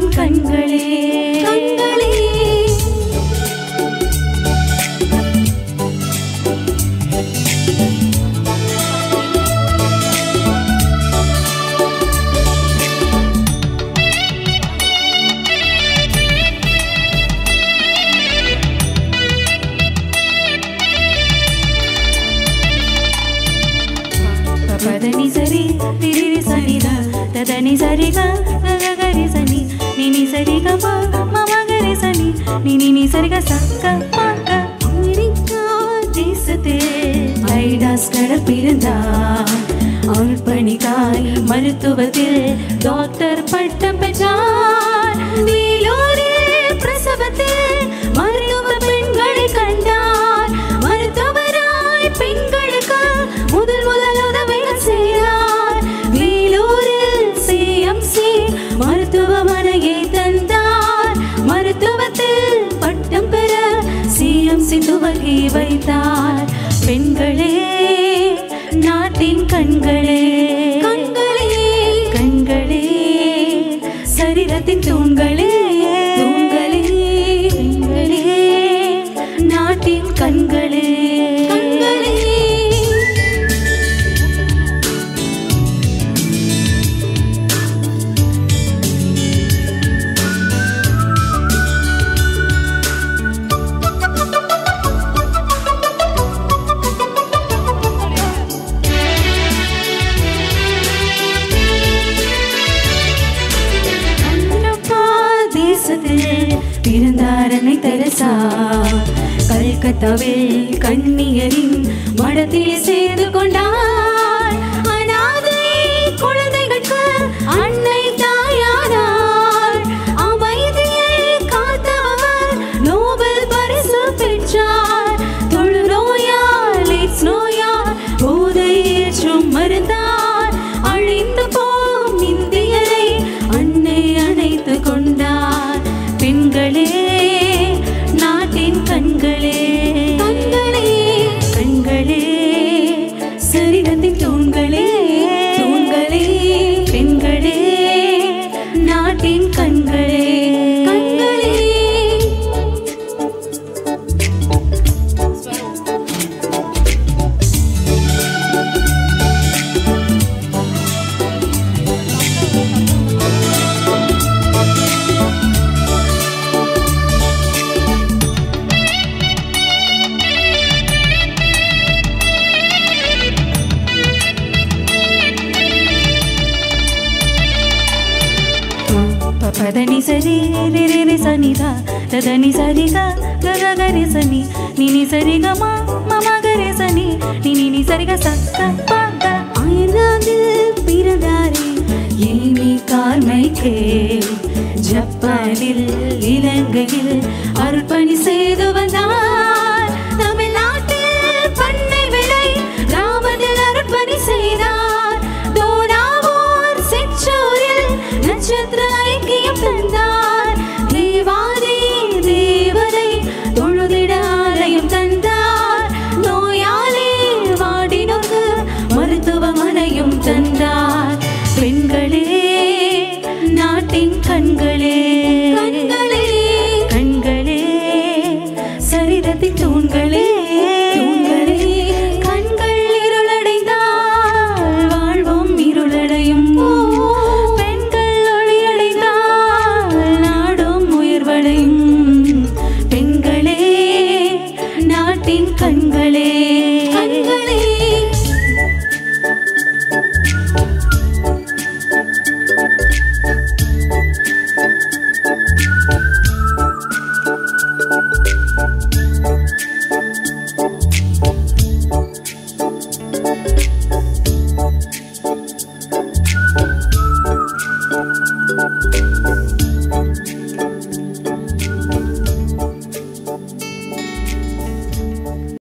நாட்டின் கண்களே கண்களே பதனி சரி திரி சனித ததனி சரிக ககரி சனி நினி சரிக மமகரி சனி நினி சரிக சக்க பக்க அமெரிக்கா தேசத்தில் ஐடாஸ் கடல் பிறந்தார் அர்ப்பணிக்காய் மருத்துவத்தில் டாக்டர் பட்டம் பெற்றார் வேலூரில் பிரசவத்தில் மருத்துவ பெண்களை கண்டார் மருத்துவராய் பெண்களுக்கு முதல் உதவிகள் செய்தார் வேலூரில் சிஎம்சி மருத்துவமனையை தந்தார் மருத்துவத்தில் பட்டம் பெற சிஎம்சி துவக்கி வைத்தார் பெண்களே நாட்டின் கண்களே கண்களே கண்களே சரீரத்தின் தூண்களே தூண்களே பெண்களே நாட்டின் கண்களே கண்களே பிறந்தாரனை தெரசா கல்கத்தாவில் கண்ணியரின் மடத்தில் சேர்ந்து கொண்டார் அனாதை குழந்தைகளுக்கு அன்னை தாயானார் அமைதியை காத்தவர் நோபல் பரிசு பெற்றார் தொழுநோயால் எய்ட்ஸ் நோயால் போதை ஏற்றும் மருந்தார் அழிந்து போம் இந்தியரை அன்னை அணைத்து கொண்டார் பெண்களே நாட்டின் கண்களே கண்களே கண்களே சரீரத்தின் தூண்களே தூண்களே பெண்களே நாட்டின் கண்களே கண்களே பதனி சரி ரிரி சனிதா ததனி சரிக ககரி சனி நினி சரிக மமகரி சனி நினி சரிக சக்க பக்க அயர்லாந்தில் பிறந்தாரே ஏமி கார்மைக்கே ஜப்பானில் இலங்கையில் அர்ப்பணி செய்து வந்தார் தமிழ்நாட்டில் பண்ணை விலை கிராமத்தில் அர்ப்பணி செய்தார் தோராவூர் செச்சூரில் நட்சத்திர தந்தார் தேவாதி தேவரை தொழுதிட ஆலயம் தந்தார் நோயாளி வாடினோர்க்கு மருத்துவமனையும் தந்தார் பெண்களே நாட்டின் கண்களே